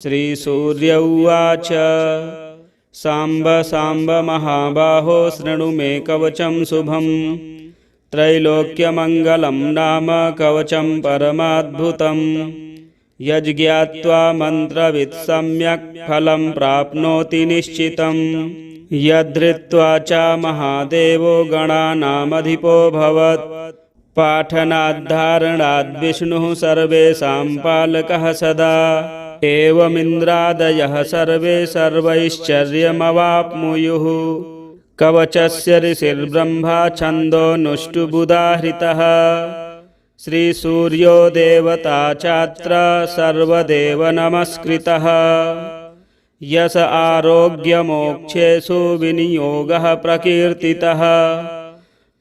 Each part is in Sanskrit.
श्रीसूर्य उवाच साम्ब साम्ब महाबाहो शृणु मे कवचं शुभं त्रैलोक्यमङ्गलं नाम कवचं परमाद्भुतं यज्ज्ञात्वा मन्त्रवित् सम्यक् फलं प्राप्नोति निश्चितं यद्धृत्वा च महादेवो गणानामधिपो भवत् पाठनाद्धारणाद् विष्णुः सर्वेषां पालकः सदा एवमिन्द्रादयः सर्वे सर्वैश्चर्यमवाप्नुयुः कवचस्य ऋषिर्ब्रह्मा छन्दोनुष्टुबुधाहृतः श्रीसूर्यो देवता चात्र सर्वदेव नमस्कृतः यस आरोग्यमोक्षेषु विनियोगः प्रकीर्तितः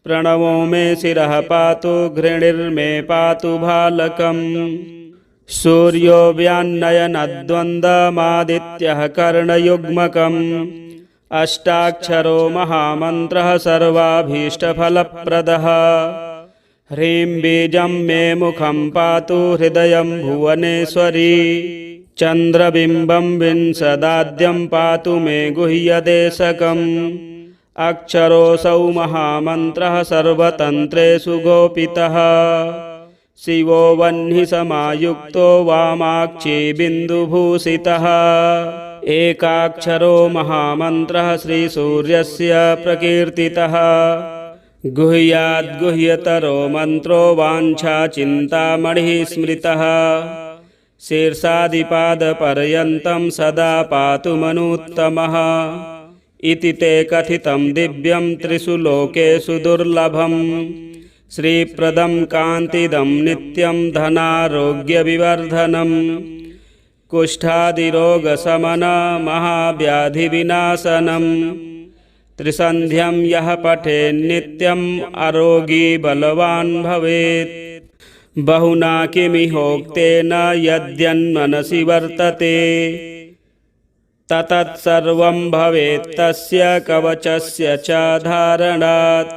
प्रणवो मे शिरः पातु घृणिर्मे पातु भालकम् सूर्यो व्यान्नयनद्वन्द्वमादित्यः कर्णयुग्मकम् अष्टाक्षरो महामन्त्रः सर्वाभीष्टफलप्रदः ह्रीं बीजं मे मुखं पातु हृदयं भुवनेश्वरी चन्द्रबिम्बं विंशदाद्यं पातु मे गुह्यदेशकम् अक्षरोऽसौ महामन्त्रः सर्वतन्त्रेषु गोपितः शिवो वह्निसमायुक्तो वामाक्षी बिन्दुभूषितः एकाक्षरो महामन्त्रः श्रीसूर्यस्य प्रकीर्तितः गुह्याद्गुह्यतरो मन्त्रो वाञ्छाचिन्तामणिः स्मृतः शीर्षादिपादपर्यन्तं सदा पातु मनुत्तमः इति ते कथितं दिव्यं त्रिषु लोकेषु दुर्लभम् श्रीप्रदं कान्तिदं नित्यं धनारोग्यविवर्धनम् कुष्ठादिरोगशमनं महाव्याधिविनाशनम् त्रिसन्ध्यं यः पठेन्नित्यम् अरोगी बलवान् भवेत् बहुना किमिहोक्तेन यद्यन्मनसि वर्तते ततत्सर्वं भवेत् तस्य कवचस्य च धारणात्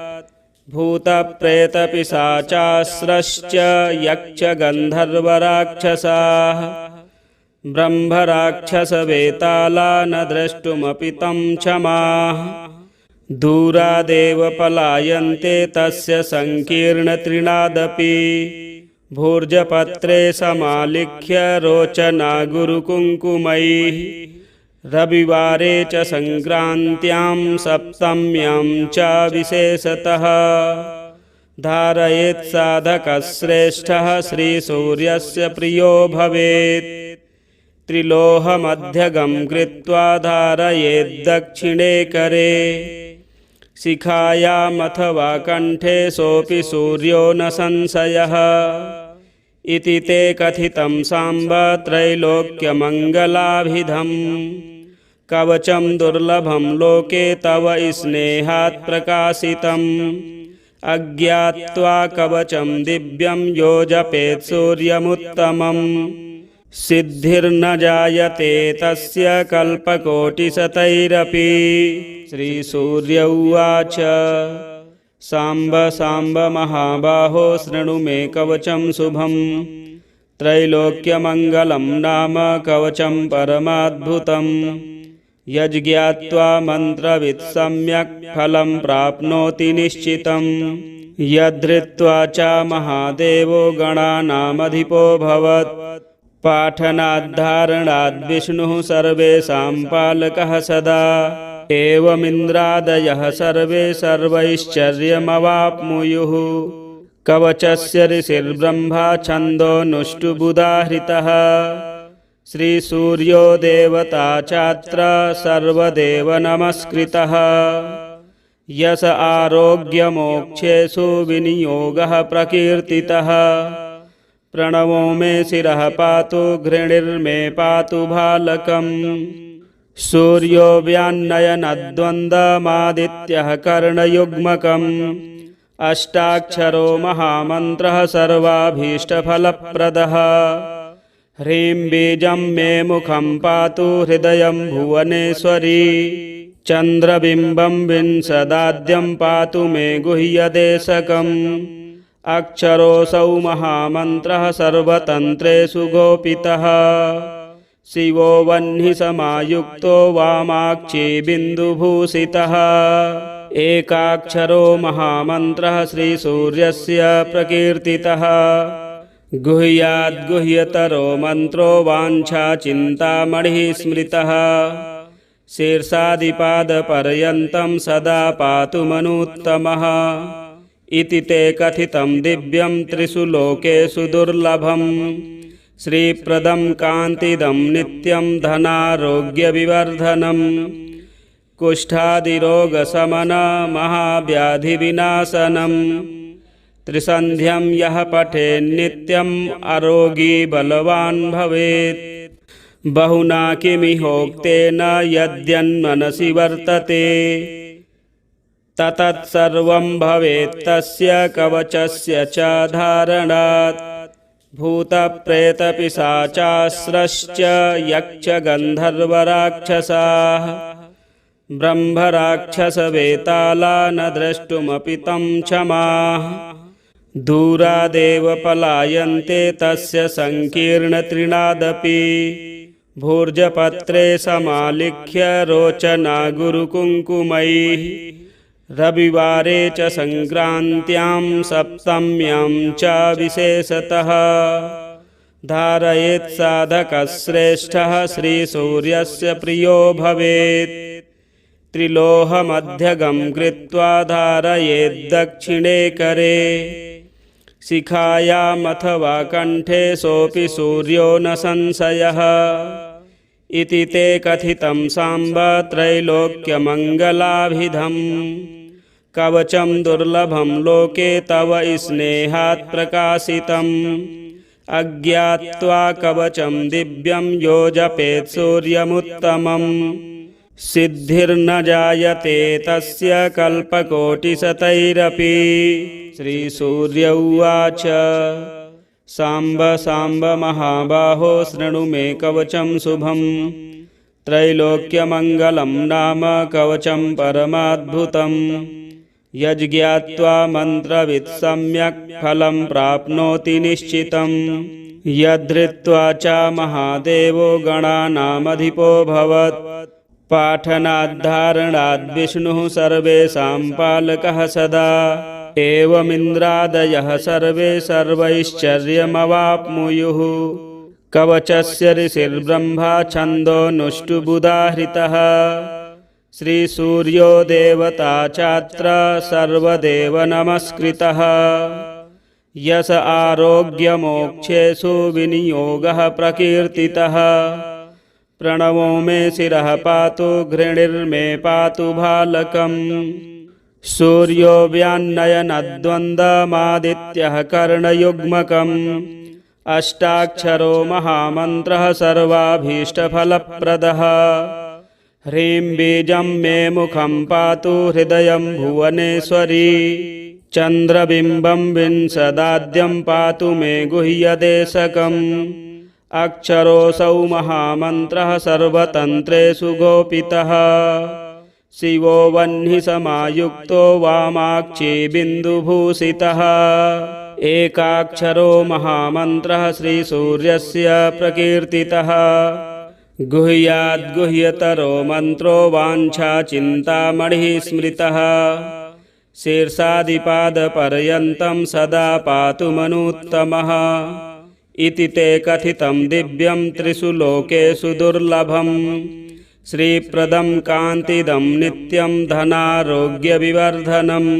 भूतप्रेतपिशाचास्त्रश्च यक्षगन्धर्वराक्षसाः ब्रह्मराक्षसवेताला न द्रष्टुमपि तं क्षमाः दूरादेव पलायन्ते तस्य सङ्कीर्णतृणादपि भूर्जपत्रे समालिख्य रोचना गुरुकुङ्कुमैः रविवारे च संक्रान्त्यां सप्तम्यां च विशेषतः धारयेत् साधकः श्रेष्ठः श्रीसूर्यस्य प्रियो भवेत् त्रिलोहमध्यगं कृत्वा धारयेत् दक्षिणे करे शिखायामथवा कण्ठे सोऽपि सूर्यो न संशयः इति ते कथितं साम्ब त्रैलोक्यमङ्गलाभिधम् कवचं दुर्लभं लोके तव स्नेहात् प्रकाशितम् अज्ञात्वा कवचं दिव्यं यो जपेत् सूर्यमुत्तमम् सिद्धिर्न जायते तस्य कल्पकोटिशतैरपि श्रीसूर्य उवाच साम्ब साम्ब महाबाहो शृणु मे कवचं शुभं त्रैलोक्यमङ्गलं नाम कवचं परमाद्भुतं यज्ज्ञात्वा मन्त्रवित् सम्यक् फलं प्राप्नोति निश्चितं यद्धृत्वा च महादेवो गणानामधिपो भवत् पाठनाद्धारणाद् विष्णुः सर्वेषां पालकः सदा एवमिन्द्रादयः सर्वे सर्वैश्चर्यमवाप्नुयुः कवचस्य ऋषिर्ब्रह्मा छन्दोनुष्टुबुधाहृतः श्रीसूर्यो देवता चात्र सर्वदेव नमस्कृतः यस आरोग्यमोक्षेषु विनियोगः प्रकीर्तितः प्रणवो मे शिरः पातु घृणिर्मे पातु भालकम् सूर्यो व्यान्नयनद्वन्द्वमादित्यः कर्णयुग्मकम् अष्टाक्षरो महामन्त्रः सर्वाभीष्टफलप्रदः ह्रीं बीजं मे मुखं पातु हृदयं भुवनेश्वरी चन्द्रबिम्बं विंशदाद्यं पातु मे गुह्यदेशकम् अक्षरोऽसौ महामन्त्रः सर्वतन्त्रेषु गोपितः शिवो वह्निसमायुक्तो वामाक्षी बिन्दुभूषितः एकाक्षरो महामन्त्रः श्रीसूर्यस्य प्रकीर्तितः गुह्याद्गुह्यतरो मन्त्रो वाञ्छाचिन्तामणिः स्मृतः शीर्षादिपादपर्यन्तं सदा पातु मनुत्तमः इति ते कथितं दिव्यं त्रिषु लोकेषु दुर्लभम् श्रीप्रदं कान्तिदं नित्यं धनारोग्यविवर्धनम् कुष्ठादिरोगशमनं महाव्याधिविनाशनम् त्रिसन्ध्यं यः पठेन्नित्यम् अरोगी बलवान् भवेत् बहुना किमिहोक्तेन यद्यन्मनसि वर्तते ततत्सर्वं भवेत् तस्य कवचस्य च धारणात् भूतप्रेतपिशाचास्रश्च यक्षगन्धर्वराक्षसाः ब्रह्मराक्षसवेताला न द्रष्टुमपि तं क्षमाः दूरादेव पलायन्ते तस्य संकीर्णतृणादपि भूर्जपत्रे समालिख्य रोचना गुरुकुङ्कुमैः रविवारे च संक्रान्त्यां सप्तम्यां च विशेषतः धारयेत् साधकः श्रेष्ठः श्रीसूर्यस्य प्रियो भवेत् त्रिलोहमध्यगं कृत्वा धारयेत् दक्षिणे करे शिखायामथवा कण्ठे सोऽपि सूर्यो न संशयः इति ते कथितं साम्ब त्रैलोक्यमङ्गलाभिधम् कवचं दुर्लभं लोके तव स्नेहात् प्रकाशितम् अज्ञात्वा कवचं दिव्यं यो जपेत् सूर्यमुत्तमम् सिद्धिर्न जायते तस्य कल्पकोटिशतैरपि श्रीसूर्य उवाच साम्ब साम्ब महाबाहो शृणु मे कवचं शुभं त्रैलोक्यमङ्गलं नाम कवचं परमाद्भुतं यज्ज्ञात्वा मन्त्रवित् सम्यक् फलं प्राप्नोति निश्चितं यद्धृत्वा च महादेवो गणानामधिपोऽभवत् पाठनाद्धारणाद्विष्णुः सर्वेषां पालकः सदा एवमिन्द्रादयः सर्वे सर्वैश्चर्यमवाप्नुयुः कवचस्य ऋषिर्ब्रह्मा छन्दोनुष्टुबुधाहृतः श्रीसूर्यो देवता चात्र सर्वदेव नमस्कृतः यश आरोग्यमोक्षेषु विनियोगः प्रकीर्तितः प्रणवो मे शिरः पातु घृणिर्मे पातु भालकम् सूर्यो व्यान्नयनद्वन्द्वमादित्यः कर्णयुग्मकम् अष्टाक्षरो महामन्त्रः सर्वाभीष्टफलप्रदः ह्रीं बीजं मे मुखं पातु हृदयं भुवनेश्वरी चन्द्रबिम्बं विंशदाद्यं पातु मे गुह्यदेशकम् अक्षरोऽसौ महामन्त्रः सर्वतन्त्रेषु गोपितः शिवो वह्निसमायुक्तो वामाक्षी बिन्दुभूषितः एकाक्षरो महामन्त्रः श्रीसूर्यस्य प्रकीर्तितः गुह्याद्गुह्यतरो मन्त्रो वाञ्छाचिन्तामणिः स्मृतः शीर्षादिपादपर्यन्तं सदा पातु मनुत्तमः इति ते कथितं दिव्यं त्रिषु लोकेषु दुर्लभम् श्रीप्रदं कान्तिदं नित्यं धनारोग्यविवर्धनम्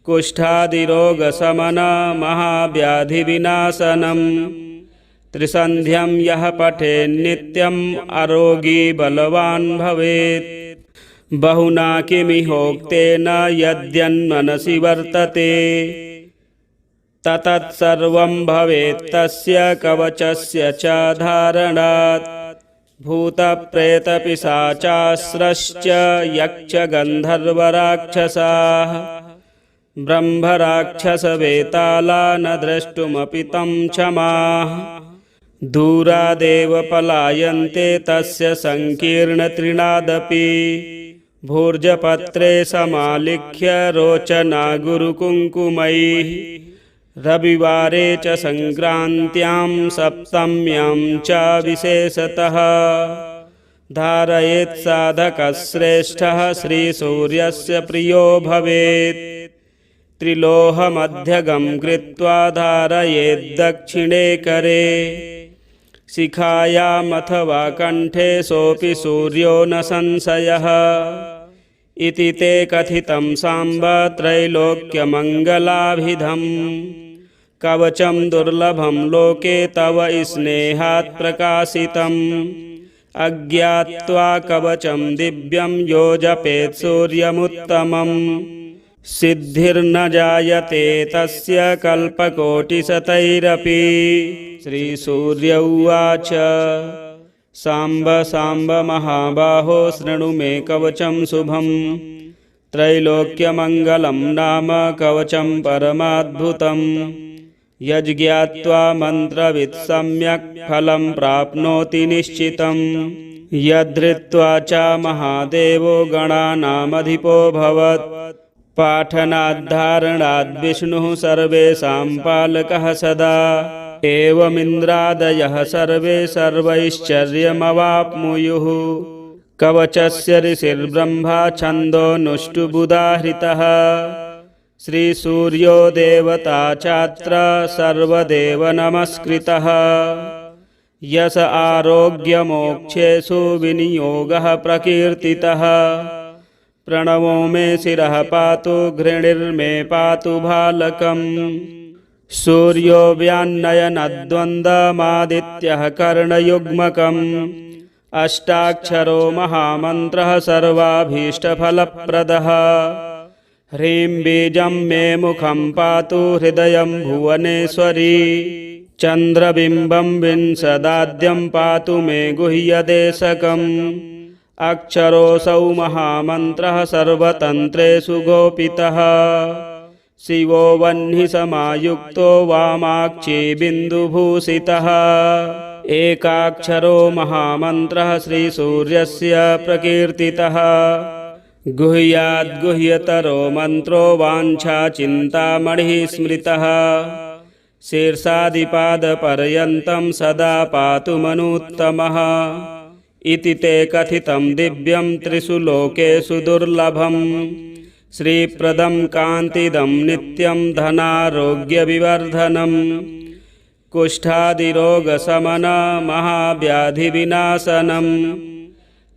कुष्ठादिरोगशमनं महाव्याधिविनाशनम् त्रिसन्ध्यं यः पठेन्नित्यम् अरोगी बलवान् भवेत् बहुना किमिहोक्तेन यद्यन्मनसि वर्तते ततत्सर्वं भवेत् तस्य कवचस्य च धारणात् भूतप्रेतपिशाचास्रश्च यक्षगन्धर्वराक्षसाः ब्रह्मराक्षसवेताला न द्रष्टुमपि तं क्षमाः दूरादेव पलायन्ते तस्य संकीर्णतृणादपि भूर्जपत्रे समालिख्य रोचना गुरुकुङ्कुमैः रविवारे च संक्रान्त्यां सप्तम्यां च विशेषतः धारयेत् साधकश्रेष्ठः श्रीसूर्यस्य प्रियो भवेत्। त्रिलोहमध्यगं कृत्वा धारयेत् दक्षिणे करे शिखायामथवा कण्ठे सोऽपि सूर्यो न संशयः। इति ते कथितं साम्ब त्रैलोक्यमङ्गलाभिधम् कवचं दुर्लभं लोके तव स्नेहात् प्रकाशितम्। अज्ञात्वा कवचं दिव्यं यो जपेत् सूर्यमुत्तमम् सिद्धिर्न जायते तस्य कल्पकोटिशतैरपि। श्रीसूर्य उवाच साम्ब साम्ब महाबाहो शृणु मे कवचं शुभं त्रैलोक्यमङ्गलं नाम कवचं परमाद्भुतं। यज्ज्ञात्वा मन्त्रवित् सम्यक् फलं प्राप्नोति निश्चितं। यद्धृत्वा च महादेवो गणानामधिपो भवत् पाठनाद्धारणाद् विष्णुः सर्वेषां पालकः सदा। एवमिन्द्रादयः सर्वे सर्वैश्चर्यमवाप्नुयुः। कवचस्य ऋषिर्ब्रह्मा छन्दोनुष्टुबुधाहृतः श्रीसूर्यो देवता चात्र सर्वदेव नमस्कृतः। यश आरोग्यमोक्षेषु विनियोगः प्रकीर्तितः। प्रणवो मे शिरः पातु घृणिर्मे पातु भालकम्। सूर्यो व्यान्नयनद्वन्द्वमादित्यः कर्णयुग्मकम्। अष्टाक्षरो महामन्त्रः सर्वाभीष्टफलप्रदः। ह्रीं बीजं मे मुखं पातु हृदयं भुवनेश्वरी। चन्द्रबिम्बं विंशदाद्यं पातु मे गुह्यदेशकम्। अक्षरोऽसौ महामन्त्रः सर्वतन्त्रेषु गोपितः। शिवो वह्निसमायुक्तो वामाक्षी बिन्दुभूषितः। एकाक्षरो महामन्त्रः श्रीसूर्यस्य प्रकीर्तितः। गुह्याद्गुह्यतरो मन्त्रो वाञ्छाचिन्तामणिः स्मृतः। शीर्षादिपादपर्यन्तं सदा पातु मनुत्तमः। इति ते कथितं दिव्यं त्रिषु लोकेषु दुर्लभम्। श्रीप्रदं कान्तिदं नित्यं धनारोग्यविवर्धनम्। कुष्ठादिरोगशमनं महाव्याधिविनाशनम्।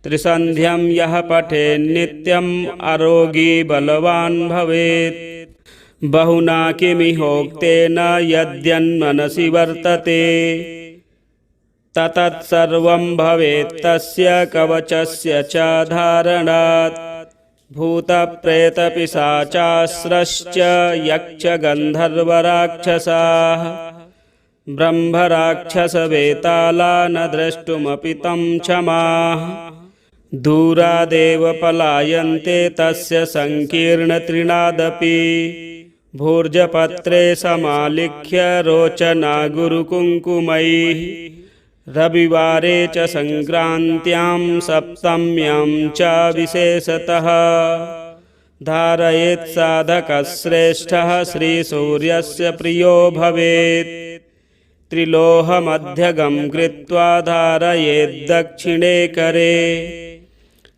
त्रिसन्ध्यं यः पठेन्नित्यम् अरोगी बलवान् भवेत्। बहुना किमिहोक्तेन यद्यन्मनसि वर्तते ततत्सर्वं भवेत् तस्य कवचस्य च धारणात्। भूतप्रेतपिशाचास्रश्च यक्षगन्धर्वराक्षसाः ब्रह्मराक्षसवेताला न द्रष्टुमपि तं क्षमाः। दूरादेव पलायन्ते तस्य सङ्कीर्णतृणादपि। भूर्जपत्रे समालिख्य रोचना गुरुकुङ्कुमैः। रविवारे च संक्रान्त्यां सप्तम्यां च विशेषतः धारयेत् साधकश्रेष्ठः श्रीसूर्यस्य प्रियो भवेत्। त्रिलोहमध्यगं कृत्वा धारयेत् दक्षिणे करे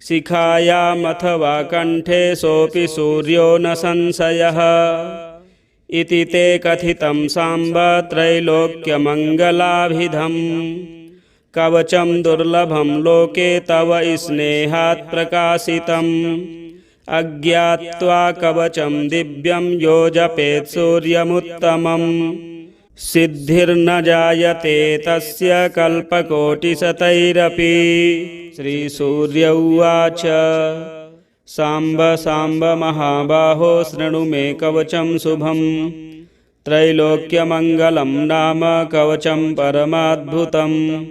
शिखायामथवा कण्ठे सोऽपि सूर्यो न संशयः। इति ते कथितं साम्ब त्रैलोक्यमङ्गलाभिधम् कवचं दुर्लभं लोके तव स्नेहात् प्रकाशितम्। अज्ञात्वा कवचं दिव्यं यो जपेत् सूर्यमुत्तमम् सिद्धिर्न जायते तस्य कल्पकोटिशतैरपि। श्रीसूर्य उवाच साम्ब साम्ब महाबाहो शृणु मे कवचं शुभं त्रैलोक्यमङ्गलं नाम कवचं परमाद्भुतं।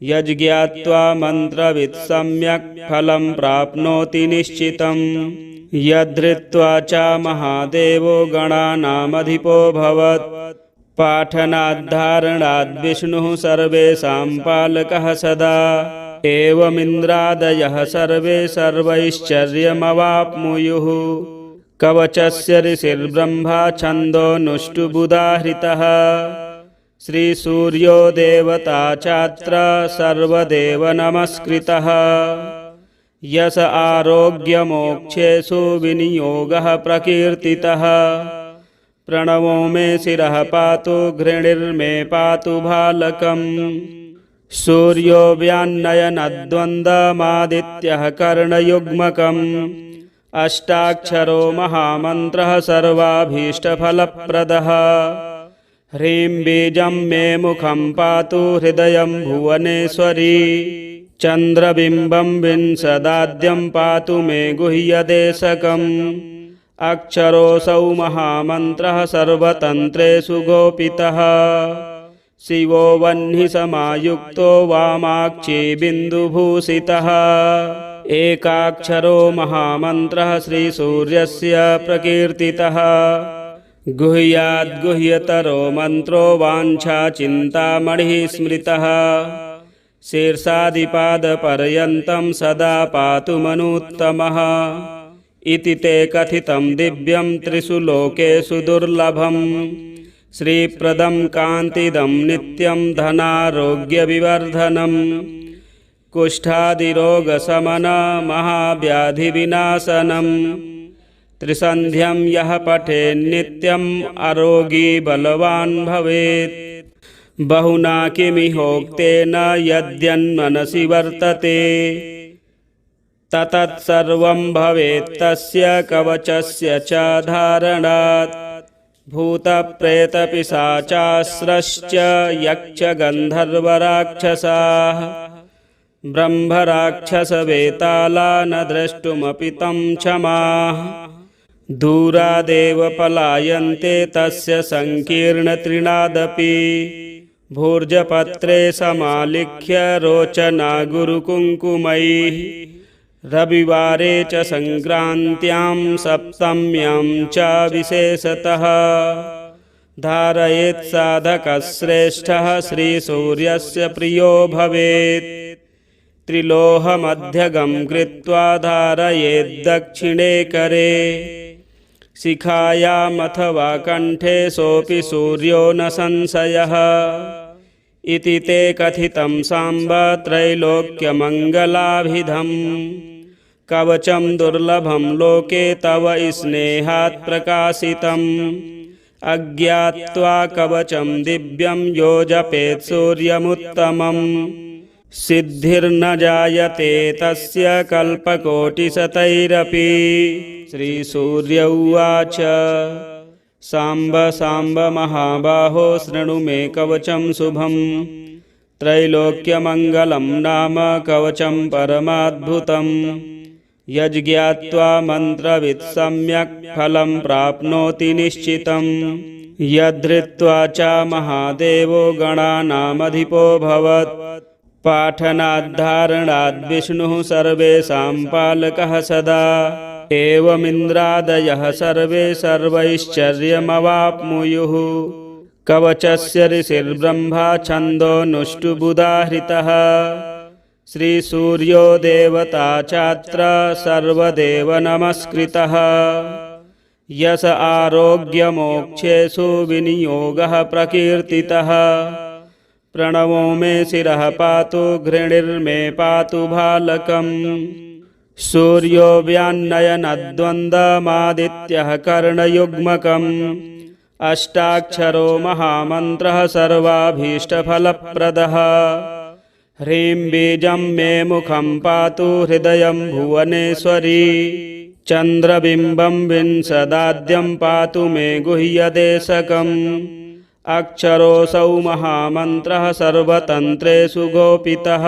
यज्ज्ञात्वा मन्त्रवित् सम्यक् फलं प्राप्नोति निश्चितं। यद्धृत्वा च महादेवो गणानामधिपो भवत् पाठनाद्धारणाद् विष्णुः सर्वेषां पालकः सदा। एवमिन्द्रादयः सर्वे सर्वैश्चर्यमवाप्नुयुः। कवचस्य ऋषिर्ब्रह्मा छन्दोनुष्टुबुधाहृतः श्रीसूर्यो देवता चात्र सर्वदेव नमस्कृतः यश आरोग्यमोक्षेषु विनियोगः प्रकीर्तितः प्रणवो मे शिरः पातु घृणिर्मे पातु भालकम् सूर्यो व्यान्नयनद्वन्द्वमादित्यः कर्णयुग्मकम् अष्टाक्षरो महामन्त्रः सर्वाभीष्टफलप्रदः ह्रीं बीजं मे मुखं पातु हृदयं भुवनेश्वरी चन्द्रबिम्बं विंशदाद्यं पातु मे गुह्यदेशकम् अक्षरोऽसौ महामन्त्रः सर्वतन्त्रेषु गोपितः शिवो वह्नि समायुक्तो वामाक्षी बिन्दुभूषितः एकाक्षरो महामन्त्रः श्रीसूर्यस्य प्रकीर्तितः गुह्याद्गुह्यतरो मन्त्रो वाञ्छाचिन्तामणिः स्मृतः शीर्षादिपादपर्यन्तं सदा पातु मनुत्तमः इति ते कथितं दिव्यं त्रिषु लोकेषु दुर्लभम् श्रीप्रदं कान्तिदं नित्यं धनारोग्यविवर्धनम् कुष्ठादिरोगशमनं महाव्याधिविनाशनम् त्रिसन्ध्यं यः पठेन्नित्यम् अरोगी बलवान् भवेत् बहुना किमिहोक्तेन यद्यन्मनसि वर्तते ततत्सर्वं भवेत् तस्य कवचस्य च धारणात् भूतप्रेतपिशाचास्रश्च यक्षगन्धर्वराक्षसाः ब्रह्मराक्षसवेताला न द्रष्टुमपि तं क्षमाः दूरादेव पलायन्ते तस्य संकीर्णतृणादपि भूर्जपत्रे समालिख्य रोचना गुरुकुङ्कुमैः रविवारे च संक्रान्त्यां सप्तम्यां च विशेषतः धारयेत् साधकः श्रेष्ठः श्रीसूर्यस्य प्रियो भवेत् त्रिलोहमध्यगं कृत्वा धारयेद्दक्षिणे करे शिखायामथवा कण्ठे सोऽपि सूर्यो न संशयः इति ते कथितं साम्ब त्रैलोक्यमङ्गलाभिधम् कवचं दुर्लभं लोके तव स्नेहात् प्रकाशितम् अज्ञात्वा कवचं दिव्यं यो जपेत् सूर्यमुत्तमम् सिद्धिर्न जायते तस्य कल्पकोटिशतैरपि श्रीसूर्य उवाच साम्ब साम्ब महाबाहो शृणु मे कवचं शुभं त्रैलोक्यमङ्गलं नाम कवचं परमाद्भुतं यज्ज्ञात्वा मन्त्रवित् सम्यक् फलं प्राप्नोति निश्चितं यद्धृत्वा च महादेवो गणानामधिपोऽभवत् पाठनाद्धारणाद्विष्णुः सर्वेषां पालकः सदा एवमिन्द्रादयः सर्वे सर्वैश्चर्यमवाप्नुयुः कवचस्य ऋषिर्ब्रह्मा छन्दोनुष्टुबुधाहृतः श्रीसूर्यो देवता चात्र सर्वदेव नमस्कृतः यश आरोग्यमोक्षेषु विनियोगः प्रकीर्तितः प्रणवो मे शिरः पातु घृणिर्मे पातु भालकम् सूर्यो व्यान्नयनद्वन्द्वमादित्यः कर्णयुग्मकम् अष्टाक्षरो महामन्त्रः सर्वाभीष्टफलप्रदः ह्रीं बीजं मे मुखं पातु हृदयं भुवनेश्वरी चन्द्रबिम्बं विंशदाद्यं पातु मे गुह्यदेशकम् अक्षरोऽसौ महामन्त्रः सर्वतन्त्रेषु गोपितः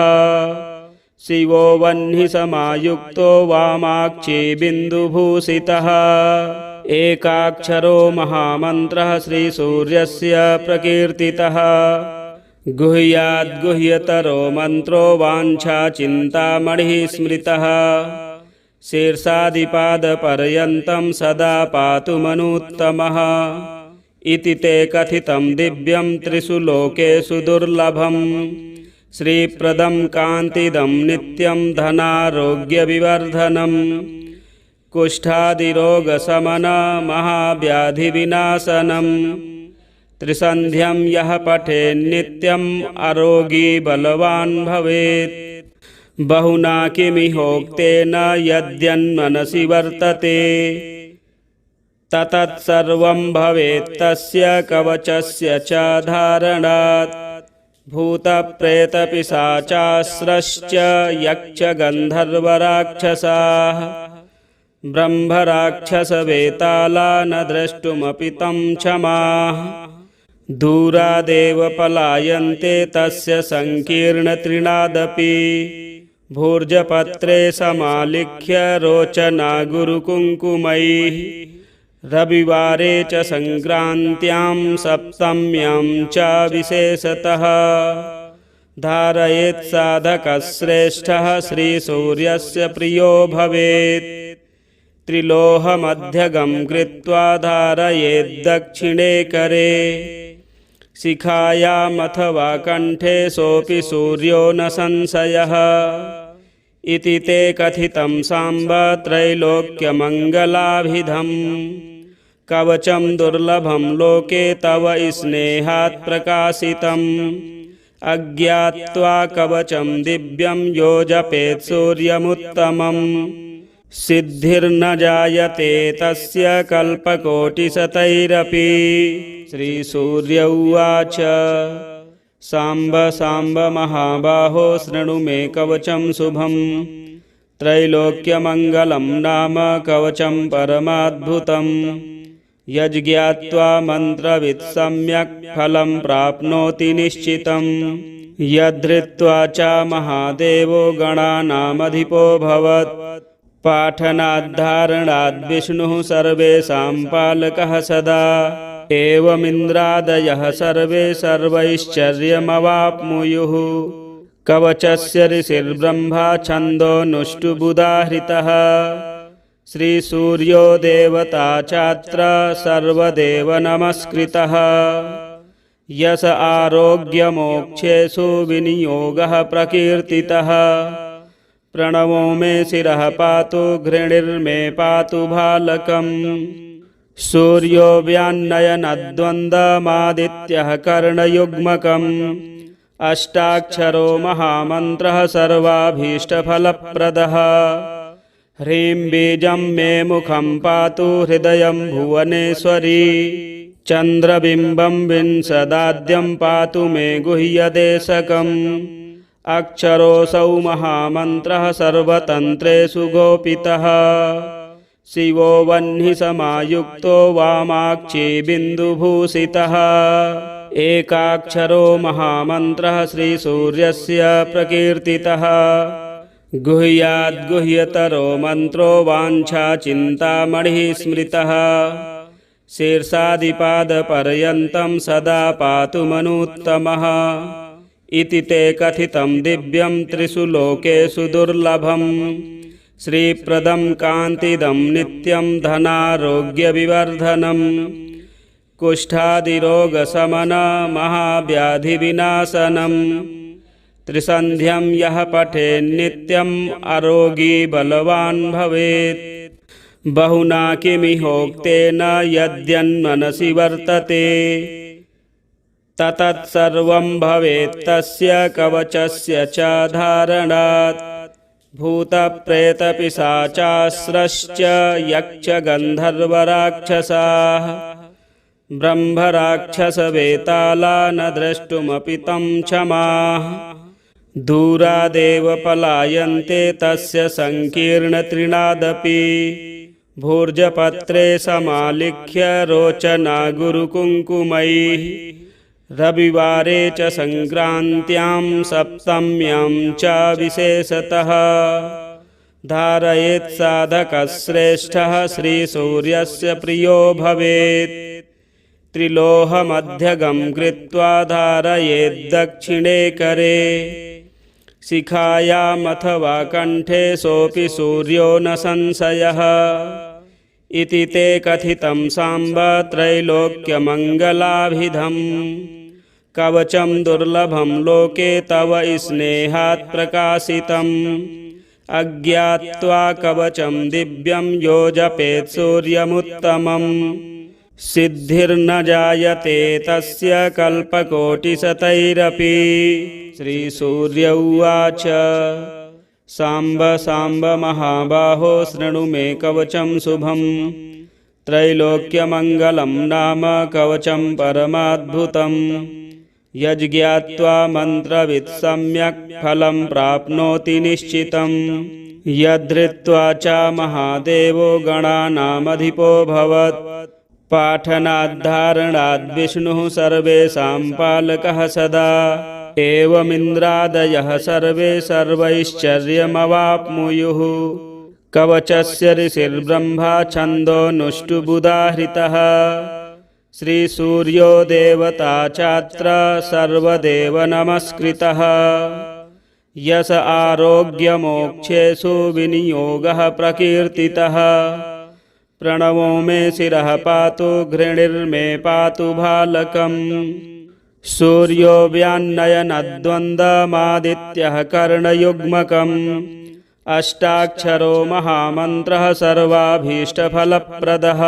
शिवो वह्नि समायुक्तो वामाक्षी बिन्दुभूषितः एकाक्षरो महामन्त्रः श्रीसूर्यस्य प्रकीर्तितः गुह्याद्गुह्यतरो मन्त्रो वाञ्छाचिन्तामणिः स्मृतः शीर्षादिपादपर्यन्तं सदा पातु मनुत्तमः इति ते कथितं दिव्यं त्रिषु लोकेषु दुर्लभम् श्रीप्रदं कान्तिदं नित्यं धनारोग्यविवर्धनम् कुष्ठादिरोगशमनमहाव्याधिविनाशनम् त्रिसन्ध्यं यः पठेन्नित्यम् अरोगी बलवान् भवेत्। बहुना किमिहोक्तेन यद्यन्मनसि वर्तते ततत्सर्वं भवेत्तस्य कवचस्य च धारणात्। भूतप्रेतपिशाचास्रश्च यक्षगन्धर्वराक्षसाः ब्रह्मराक्षसवेताला न द्रष्टुमपि तं क्षमाः। दूरादेव पलायन्ते तस्य सङ्कीर्णतृणादपि भूर्जपत्रे समालिख्य रोचना गुरुकुङ्कुमैः। रविवारे च संक्रान्त्यां सप्तम्यां च विशेषतः धारयेत् साधकश्रेष्ठः श्रीसूर्यस्य प्रियो भवेत्। त्रिलोहमध्यगं कृत्वा धारयेत् दक्षिणे करे शिखायामथवा कण्ठे सोऽपि सूर्यो न संशयः। इति ते कथितं साम्ब त्रैलोक्यमङ्गलाभिधम् कवचं दुर्लभं लोके तव स्नेहात् प्रकाशितम्। अज्ञात्वा कवचं दिव्यं यो जपेत् सूर्यमुत्तमम् सिद्धिर्न जायते तस्य कल्पकोटिशतैरपि। श्रीसूर्य उवाच साम्ब साम्ब महाबाहो शृणु मे कवचं शुभं। त्रैलोक्यमङ्गलं नाम कवचं परमाद्भुतं। यज्ज्ञात्वा मन्त्रवित् सम्यक् फलं प्राप्नोति निश्चितं। यद्धृत्वा च महादेवो गणानामधिपोऽभवत् पाठनाद्धारणाद् विष्णुः सर्वेषां पालकः सदा। एवमिन्द्रादयः सर्वे सर्वैश्चर्यमवाप्नुयुः। कवचस्य ऋषिर्ब्रह्मा छन्दोनुष्टुबुधाहृतः। श्रीसूर्यो देवता चात्र सर्वदेव नमस्कृतः। यश आरोग्यमोक्षेषु विनियोगः प्रकीर्तितः। प्रणवो मे शिरः पातु घृणिर्मे पातु भालकम्। सूर्यो व्यान्नयनद्वन्द्वमादित्यः कर्णयुग्मकम्। अष्टाक्षरो महामन्त्रः सर्वाभीष्टफलप्रदः। ह्रीं बीजं मे मुखं पातु हृदयं भुवनेश्वरी। चन्द्रबिम्बं विंशदाद्यं पातु मे गुह्यदेशकम्। अक्षरोऽसौ महामन्त्रः सर्वतन्त्रेषु गोपितः। शिवो वह्निसमायुक्तो वामाक्षी बिन्दुभूषितः। एकाक्षरो महामन्त्रः श्रीसूर्यस्य प्रकीर्तितः। गुह्याद्गुह्यतरो मन्त्रो वाञ्छाचिन्तामणिः स्मृतः। शीर्षादिपादपर्यन्तं सदा पातु मनुत्तमः। इति ते कथितं दिव्यं त्रिषु लोकेषु दुर्लभम्। श्रीप्रदं कान्तिदं नित्यं धनारोग्यविवर्धनम्। कुष्ठादिरोगशमनमहाव्याधिविनाशनम्। त्रिसन्ध्यं यः पठेन्नित्यम् अरोगी बलवान् भवेत्। बहुना किमिहोक्तेन यद्यन्मनसि वर्तते ततत्सर्वं भवेत्तस्य कवचस्य च धारणात्। भूतप्रेतपिशाचास्रश्च यक्षगन्धर्वराक्षसाः ब्रह्मराक्षसवेताला न द्रष्टुमपि तं क्षमाः। दूरादेव पलायन्ते तस्य सङ्कीर्णतृणादपि भूर्जपत्रे समालिख्य रोचना गुरुकुङ्कुमैः। रविवारे च संक्रान्त्यां सप्तम्यां च विशेषतः धारयेत् साधकश्रेष्ठः श्रीसूर्यस्य प्रियो भवेत्। त्रिलोहमध्यगं कृत्वा धारयेत् दक्षिणे करे शिखायामथवा कण्ठे सोऽपि सूर्यो न संशयः। इति ते कथितं साम्ब त्रैलोक्यमङ्गलाभिधम् कवचं दुर्लभं लोके तव स्नेहात् प्रकाशितम्। अज्ञात्वा कवचं दिव्यं यो जपेत् सूर्यमुत्तमम् सिद्धिर्न जायते तस्य कल्पकोटिशतैरपि। श्रीसूर्य उवाच साम्ब साम्ब महाबाहो शृणु मे कवचं शुभं त्रैलोक्यमङ्गलं नाम कवचं परमाद्भुतं यज्ज्ञात्वा मन्त्रवित् सम्यक् फलं प्राप्नोति निश्चितं यद्धृत्वा च महादेवो गणानामधिपो भवत् पाठनाद्धारणाद् विष्णुः सर्वेषां पालकः सदा एवमिन्द्रादयः सर्वे सर्वैश्चर्यमवाप्नुयुः कवचस्य ऋषिर्ब्रह्मा छन्दोनुष्टुबुधाहृतः श्रीसूर्यो देवता चात्र सर्वदेव नमस्कृतः यश आरोग्यमोक्षेषु विनियोगः प्रकीर्तितः प्रणवो मे शिरः पातु घृणिर्मे पातु भालकम् सूर्यो व्यान्नयनद्वन्द्वमादित्यः कर्णयुग्मकम् अष्टाक्षरो महामन्त्रः सर्वाभीष्टफलप्रदः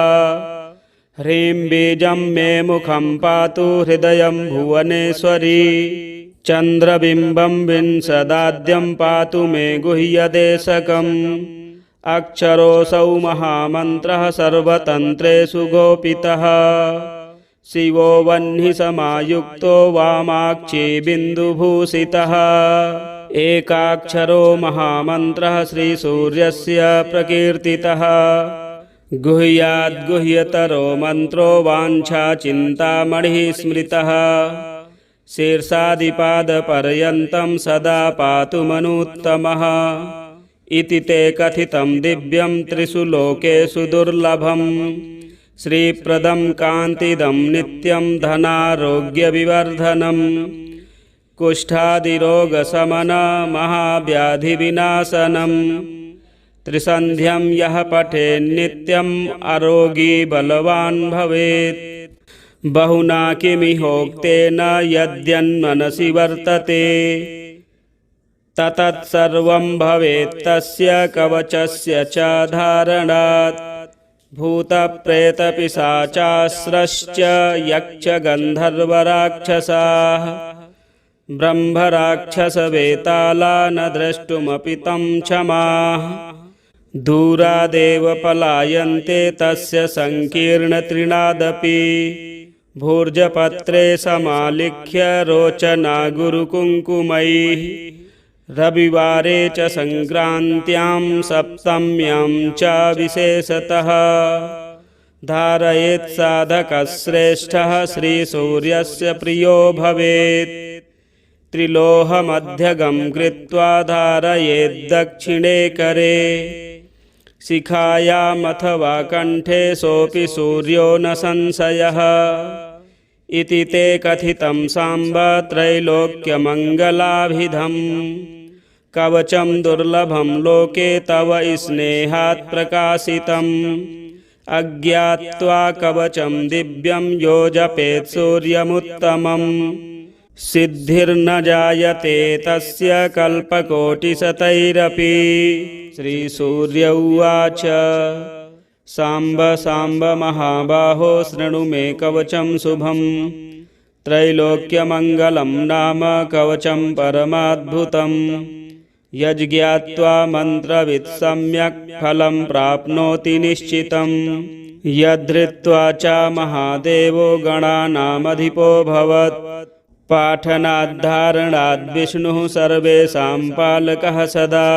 ह्रीं बीजं मे मुखं पातु हृदयं भुवनेश्वरी चन्द्रबिम्बं विंशदाद्यं पातु मे गुह्यदेशकम् अक्षरोऽसौ महामन्त्रः सर्वतन्त्रेषु गोपितः शिवो वह्नि समायुक्तो वामाक्षी बिन्दुभूषितः एकाक्षरो महामन्त्रः श्रीसूर्यस्य प्रकीर्तितः गुह्याद्गुह्यतरो मन्त्रो वाञ्छाचिन्तामणिः स्मृतः शीर्षादिपादपर्यन्तं सदा पातु मनुत्तमः इति ते कथितं दिव्यं त्रिषु लोकेषु दुर्लभम् श्रीप्रदं कान्तिदं नित्यं धनारोग्यविवर्धनम् कुष्ठादिरोगशमनं महाव्याधिविनाशनम् त्रिसन्ध्यं यः पठेन्नित्यम् अरोगी बलवान् भवेत् बहुना किमिहोक्तेन यद्यन्मनसि वर्तते ततत्सर्वं भवेत् तस्य कवचस्य च धारणात् भूतप्रेतपिशाचास्रश्च यक्षगन्धर्वराक्षसाः ब्रह्मराक्षसवेताला न द्रष्टुमपि तं क्षमाः दूरादेव पलायन्ते तस्य संकीर्णतृणादपि भूर्जपत्रे समालिख्य रोचना गुरुकुङ्कुमैः रविवारे च संक्रान्त्यां सप्तम्यां च विशेषतः धारयेत् साधकः श्रेष्ठः श्रीसूर्यस्य प्रियो भवेत् त्रिलोहमध्यगं कृत्वा धारयेत् दक्षिणे करे शिखायामथवा कण्ठे सोऽपि सूर्यो न संशयः इति ते कथितं साम्ब त्रैलोक्यमङ्गलाभिधम् कवचं दुर्लभं लोके तव स्नेहात् प्रकाशितम् अज्ञात्वा कवचं दिव्यं यो जपेत् सूर्यमुत्तमम् सिद्धिर्न जायते तस्य कल्पकोटिशतैरपि। श्रीसूर्य उवाच साम्ब साम्ब महाबाहो शृणु मे कवचं शुभं त्रैलोक्यमङ्गलं नाम कवचं परमाद्भुतं यज्ज्ञात्वा मन्त्रवित् सम्यक् फलं प्राप्नोति निश्चितं यद्धृत्वा च महादेवो गणानामधिपो भवत् पाठनाद्धारणाद् विष्णुः सर्वेषां पालकः सदा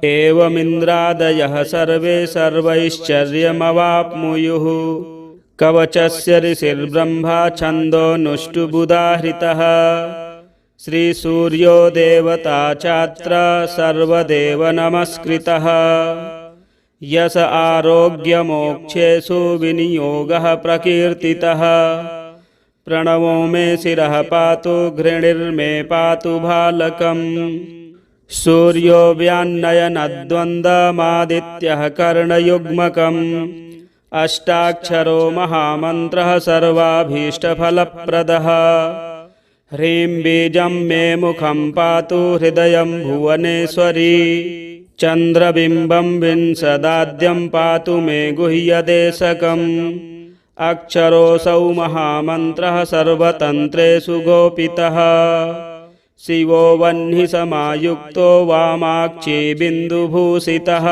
एवमिन्द्रादयः सर्वे सर्वैश्चर्यमवाप्नुयुः कवचस्य ऋषिर्ब्रह्मा छन्दोनुष्टुबुधाहृतः श्रीसूर्यो देवता चात्र सर्वदेव नमस्कृतः यश आरोग्यमोक्षेषु विनियोगः प्रकीर्तितः प्रणवो मे शिरः पातु घृणिर्मे पातु भालकम् सूर्यो व्यान्नयनद्वन्द्वमादित्यः कर्णयुग्मकम् अष्टाक्षरो महामन्त्रः सर्वाभीष्टफलप्रदः ह्रीं बीजं मे मुखं पातु हृदयं भुवनेश्वरी चन्द्रबिम्बं विंशदाद्यं पातु मे गुह्यदेशकम् अक्षरोऽसौ महामन्त्रः सर्वतन्त्रेषु गोपितः शिवो वह्निसमायुक्तो वामाक्षी बिन्दुभूषितः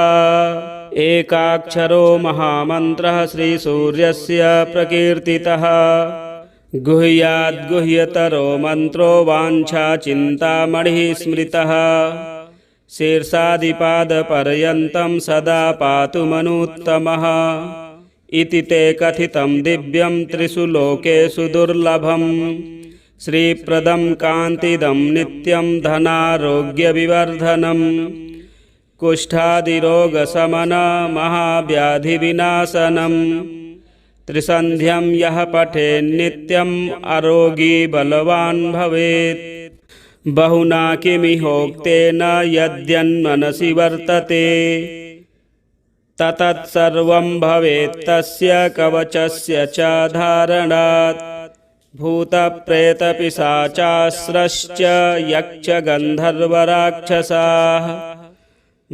एकाक्षरो महामन्त्रः श्रीसूर्यस्य प्रकीर्तितः गुह्याद्गुह्यतरो मन्त्रो वाञ्छाचिन्तामणिः स्मृतः शीर्षादिपादपर्यन्तं सदा पातु मनुत्तमः इति ते कथितं दिव्यं त्रिषु लोकेषु दुर्लभम् श्रीप्रदं कान्तिदं नित्यं धनारोग्यविवर्धनम् कुष्ठादिरोगशमनं महाव्याधिविनाशनम् त्रिसन्ध्यं यः पठेन्नित्यम् अरोगी बलवान् भवेत् बहुना किमिहोक्तेन यद्यन्मनसि वर्तते ततत्सर्वं भवेत् तस्य कवचस्य च धारणात् भूतप्रेतपिशाचास्रश्च यक्षगन्धर्वराक्षसाः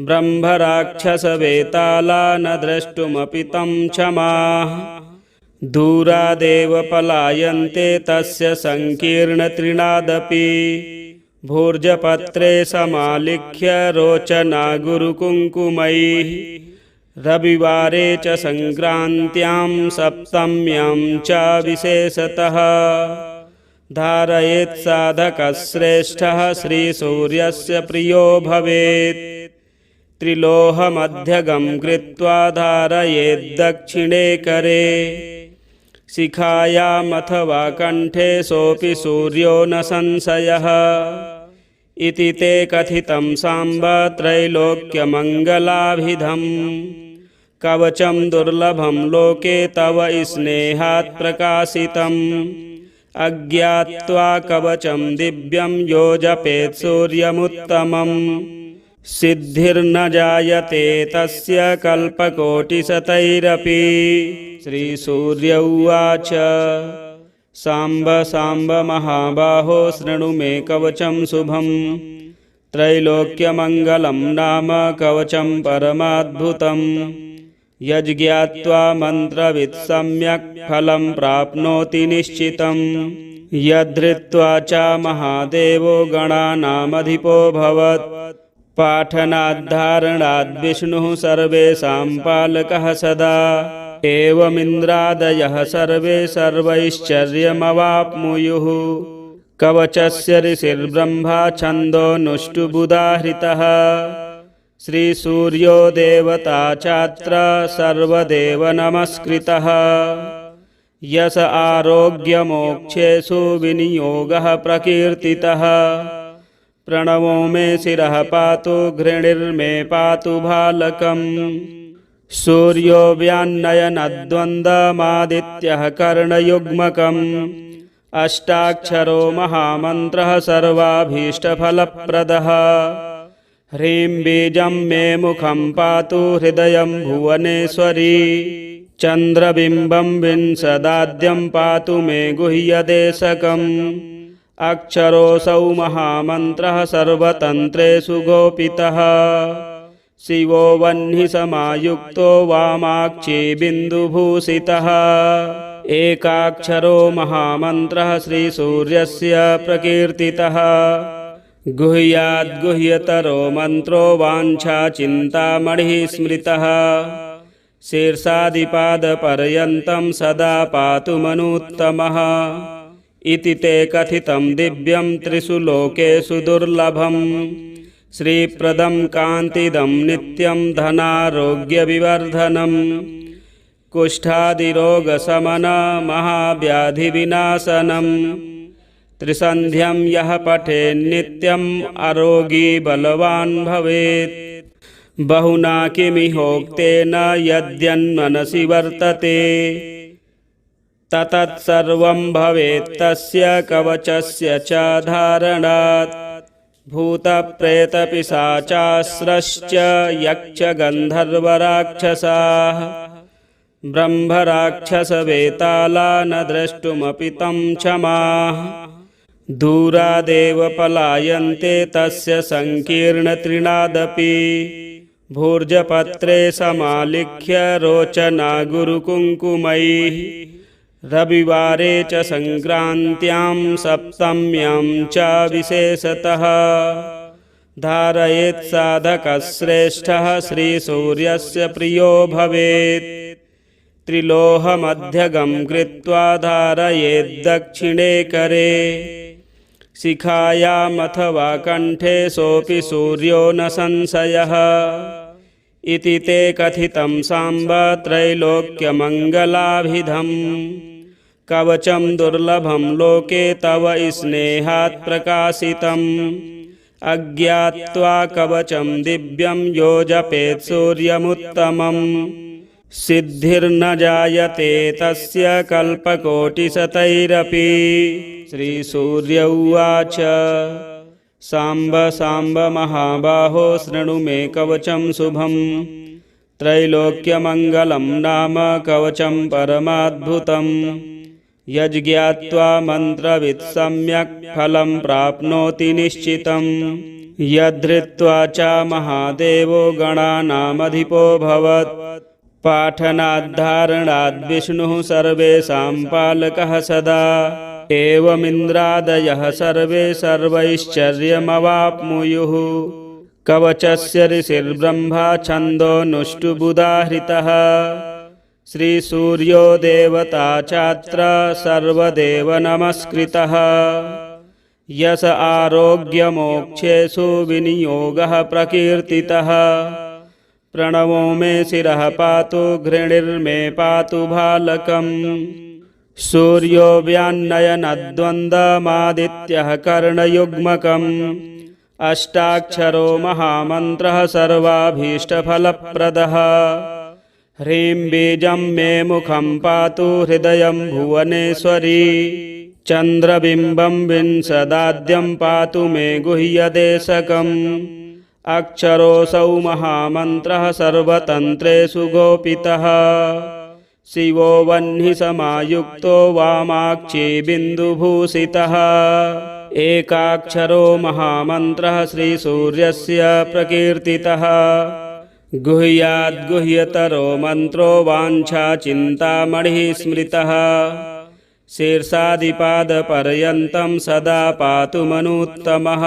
ब्रह्मराक्षसवेताला न द्रष्टुमपि तं क्षमाः दूरादेव पलायन्ते तस्य सङ्कीर्णतृणादपि भूर्जपत्रे समालिख्य रोचना गुरुकुङ्कुमैः रविवारे च संक्रान्त्यां सप्तम्यां च विशेषतः धारयेत् साधकश्रेष्ठः श्रीसूर्यस्य प्रियो भवेत् त्रिलोहमध्यगं कृत्वा धारयेत् दक्षिणे करे शिखायामथवा कण्ठे सोऽपि सूर्यो न संशयः इति ते कथितं साम्ब त्रैलोक्यमङ्गलाभिधम् कवचं दुर्लभं लोके तव स्नेहात् प्रकाशितम् अज्ञात्वा कवचं दिव्यं यो जपेत् सूर्यमुत्तमम् सिद्धिर्न जायते तस्य कल्पकोटिशतैरपि श्रीसूर्य उवाच साम्ब साम्ब महाबाहो शृणु मे कवचं शुभं त्रैलोक्यमङ्गलं नाम कवचं परमाद्भुतं यज्ज्ञात्वा मन्त्रवित् सम्यक् फलं प्राप्नोति निश्चितं यद्धृत्वा च महादेवो गणानामधिपो भवत् पाठनाद्धारणाद्विष्णुः सर्वेषां पालकः सदा एवमिन्द्रादयः सर्वे सर्वैश्चर्यमवाप्नुयुः कवचस्य ऋषिर्ब्रह्मा छन्दोनुष्टुबुधाहृतः श्रीसूर्यो देवता चात्र सर्वदेव नमस्कृतः यश आरोग्यमोक्षेषु विनियोगः प्रकीर्तितः प्रणवो मे शिरः पातु घृणिर्मे पातु भालकम् सूर्यो व्यान्नयनद्वन्द्वमादित्यः कर्णयुग्मकम् अष्टाक्षरो महामन्त्रः सर्वाभीष्टफलप्रदः ह्रीं बीजं मे मुखं पातु हृदयं भुवनेश्वरी चन्द्रबिम्बं विंशदाद्यं पातु मे गुह्यदेशकम् अक्षरोऽसौ महामन्त्रः सर्वतन्त्रेषु गोपितः शिवो वह्निसमायुक्तो वामाक्षी बिन्दुभूषितः एकाक्षरो महामन्त्रः श्रीसूर्यस्य प्रकीर्तितः गुह्याद्गुह्यतरो मन्त्रो वाञ्छाचिन्तामणिः स्मृतः शीर्षादिपादपर्यन्तं सदा पातु मनुत्तमः इति ते कथितं दिव्यं त्रिषु लोकेषु दुर्लभम् श्रीप्रदं कान्तिदं नित्यं धनारोग्यविवर्धनम् कुष्ठादिरोगशमनं महाव्याधिविनाशनम् त्रिसन्ध्यं यः पठेन्नित्यम् अरोगी बलवान् भवेत् बहुना किमिहोक्तेन यद्यन्मनसि वर्तते ततत्सर्वं भवेत् तस्य कवचस्य च धारणात् भूतप्रेतपिशाचास्रश्च यक्षगन्धर्वराक्षसाः ब्रह्मराक्षसवेताला न द्रष्टुमपि तं क्षमाः दूरादेव पलायन्ते तस्य सङ्कीर्णतृणादपि भूर्जपत्रे समालिख्य रोचना गुरुकुङ्कुमैः रविवारे च संक्रान्त्यां सप्तम्यां च विशेषतः धारयेत् साधकश्रेष्ठः श्रीसूर्यस्य प्रियो भवेत्। त्रिलोहमध्यगं कृत्वा धारयेद्दक्षिणे करे शिखायामथवा कण्ठे सोऽपि सूर्यो न संशयः। इति ते कथितं साम्ब त्रैलोक्यमङ्गलाभिधम् कवचं दुर्लभं लोके तव स्नेहात् प्रकाशितम्। अज्ञात्वा कवचं दिव्यं यो जपेत् सूर्यमुत्तमम् सिद्धिर्न जायते तस्य कल्पकोटिशतैरपि। श्रीसूर्य उवाच साम्ब साम्ब महाबाहो शृणु मे कवचं शुभं त्रैलोक्यमङ्गलं नाम कवचं परमाद्भुतम्। यज्ज्ञात्वा मन्त्रवित् सम्यक् फलं प्राप्नोति निश्चितम्। यद्धृत्वा च महादेवो गणानामधिपोऽभवत् पाठनाद्धारणाद् विष्णुः सर्वेषां पालकः सदा। एवमिन्द्रादयः सर्वे सर्वैश्चर्यमवाप्नुयुः। कवचस्य ऋषिर्ब्रह्मा छन्दोनुष्टुबुधाहृतः श्रीसूर्यो देवता चात्र सर्वदेव नमस्कृतः। यश आरोग्यमोक्षेषु विनियोगः प्रकीर्तितः। प्रणवो मे शिरः पातु घृणिर्मे पातु भालकम्। सूर्यो व्यान्नयनद्वन्द्वमादित्यः कर्णयुग्मकम्। अष्टाक्षरो महामन्त्रः सर्वाभीष्टफलप्रदः। ह्रीं बीजं मे मुखं पातु हृदयं भुवनेश्वरी। चन्द्रबिम्बं विंशदाद्यं पातु मे गुह्यदेशकम्। अक्षरोऽसौ महामन्त्रः सर्वतन्त्रेषु गोपितः। शिवो वह्नि समायुक्तो वामाक्षी बिन्दुभूषितः। एकाक्षरो महामन्त्रः श्रीसूर्यस्य प्रकीर्तितः। गुह्याद्गुह्यतरो मन्त्रो वाञ्छाचिन्तामणिः स्मृतः। शीर्षादिपादपर्यन्तं सदा पातु मनुत्तमः।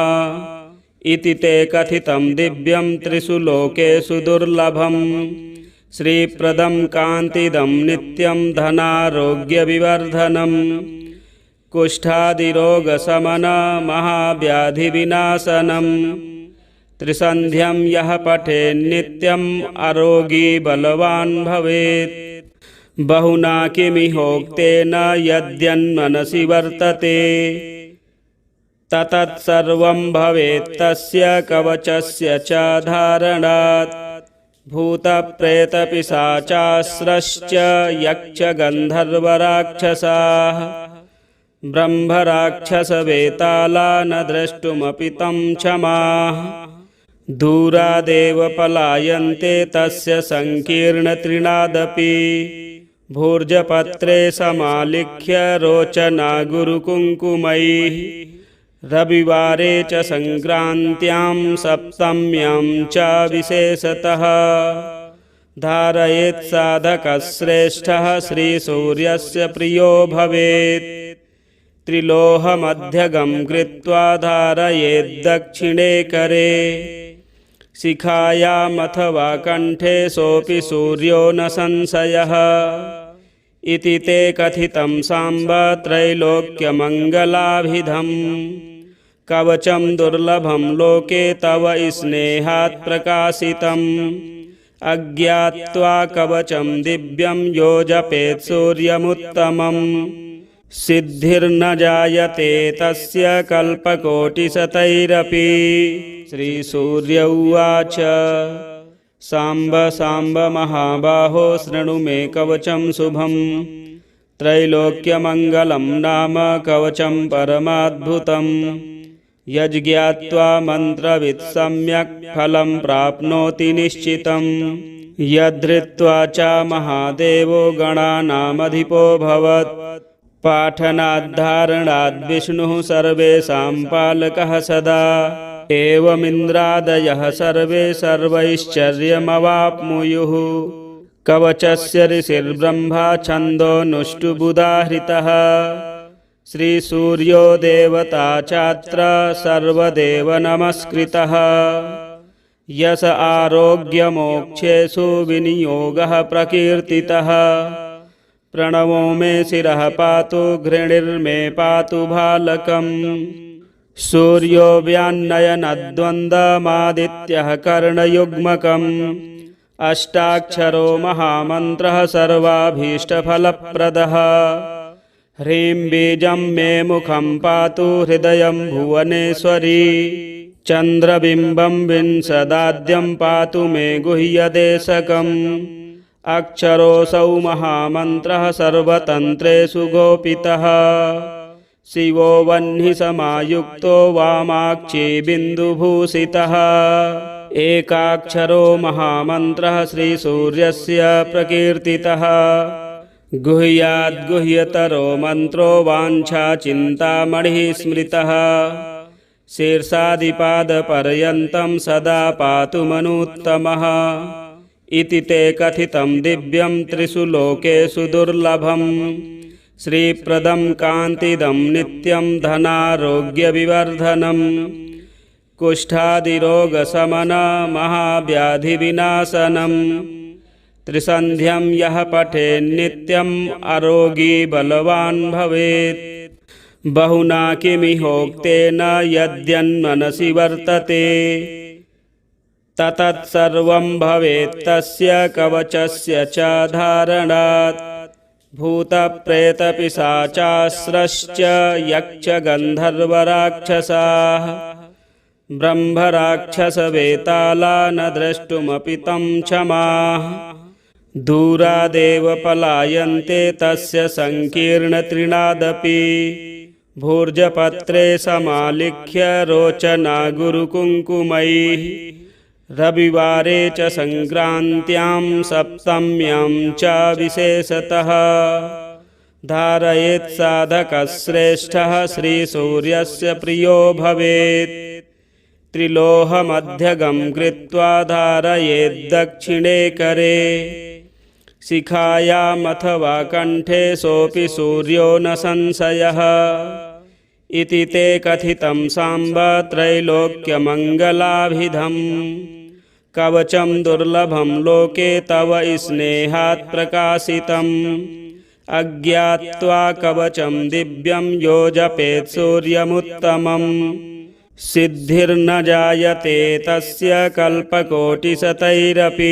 इति ते कथितं दिव्यं त्रिषु लोकेषु दुर्लभम्। श्रीप्रदं कान्तिदं नित्यं धनारोग्यविवर्धनम्। कुष्ठादिरोगशमनं महाव्याधिविनाशनम्। त्रिसन्ध्यं यः पठेन्नित्यम् अरोगी बलवान् भवेत्। बहुना किमिहोक्तेन यद्यन्मनसि वर्तते ततत्सर्वं भवेत् तस्य कवचस्य च धारणात्। भूतप्रेतपिशाचास्रश्च यक्षगन्धर्वराक्षसाः ब्रह्मराक्षसवेताला न द्रष्टुमपि तं क्षमाः। दूरादेव पलायन्ते तस्य संकीर्णतृणादपि। भूर्जपत्रे समालिख्य रोचना गुरुकुङ्कुमैः रविवारे च संक्रान्त्यां सप्तम्यां च विशेषतः धारयेत् साधकश्रेष्ठः श्रीसूर्यस्य प्रियो भवेत्। त्रिलोहमध्यगं कृत्वा धारयेद्दक्षिणे करे शिखायामथवा कण्ठे सोऽपि सूर्यो न संशयः। इति ते कथितं साम्ब त्रैलोक्यमङ्गलाभिधम् कवचं दुर्लभं लोके तव स्नेहात् प्रकाशितम्। अज्ञात्वा कवचं दिव्यं यो जपेत् सूर्यमुत्तमम् सिद्धिर्न जायते तस्य कल्पकोटिशतैरपि। श्रीसूर्य उवाच साम्ब साम्ब महाबाहो शृणु मे कवचं शुभं त्रैलोक्यमङ्गलं नाम कवचं परमाद्भुतम्। यज्ज्ञात्वा मन्त्रवित् सम्यक् फलं प्राप्नोति निश्चितम्। यद्धृत्वा च महादेवो गणानामधिपोऽभवत् पाठनाद्धारणाद् विष्णुः सर्वेषां पालकः सदा। एवमिन्द्रादयः सर्वे सर्वैश्चर्यमवाप्नुयुः। कवचस्य ऋषिर्ब्रह्मा छन्दोनुष्टुबुधाहृतः। श्रीसूर्यो देवता चात्र सर्वदेव नमस्कृतः। यश आरोग्यमोक्षेषु विनियोगः प्रकीर्तितः। प्रणवो मे शिरः पातु घृणिर्मे पातु भालकम्। सूर्यो व्यान्नयनद्वन्द्वमादित्यः कर्णयुग्मकम्। अष्टाक्षरो महामन्त्रः सर्वाभीष्टफलप्रदः। ह्रीं बीजं मे मुखं पातु हृदयं भुवनेश्वरी। चन्द्रबिम्बं विंशदाद्यं पातु मे गुह्यदेशकम्। अक्षरोऽसौ महामन्त्रः सर्वतन्त्रेषु गोपितः। शिवो वह्निः समायुक्तो वामाक्षी बिन्दुभूषितः। एकाक्षरो महामन्त्रः श्रीसूर्यस्य प्रकीर्तितः। गुह्याद्गुह्यतरो मन्त्रो वाञ्छाचिन्तामणिः स्मृतः। शीर्षादिपादपर्यन्तं सदा पातु मनुत्तमः। इति ते कथितं दिव्यं त्रिषु लोकेषु दुर्लभम्। श्रीप्रदं कान्तिदं नित्यं धनारोग्यविवर्धनम्। कुष्ठादिरोगशमनं महाव्याधिविनाशनम्। त्रिसन्ध्यं यः पठेन्नित्यम् अरोगी बलवान् भवेत्। बहुना किमिहोक्तेन यद्यन्मनसि वर्तते। ततत्सर्वं भवेत्तस्य कवचस्य च धारणात्। भूतप्रेतपिशाचास्त्रश्च यक्षगन्धर्वराक्षसाः। ब्रह्मराक्षसवेताला न द्रष्टुमपि तं क्षमाः। दूरादेव पलायन्ते तस्य सङ्कीर्णतृणादपि। भूर्जपत्रे समालिख्य रोचना गुरुकुङ्कुमैः। रविवारे च सङ्क्रान्त्यां सप्तम्यां च विशेषतः। धारयेत् साधकश्रेष्ठः श्रीसूर्यस्य प्रियो भवेत्। त्रिलोहमध्यगं कृत्वा धारयेद्दक्षिणे करे। शिखायामथवा कण्ठे सोऽपि सूर्यो न संशयः। इति ते कथितं साम्ब त्रैलोक्यमङ्गलाभिधम्। कवचं दुर्लभं लोके तव स्नेहात् प्रकाशितम्। अज्ञात्वा कवचं दिव्यं यो जपेत् सूर्यमुत्तमम्। सिद्धिर्न जायते तस्य कल्पकोटिशतैरपि।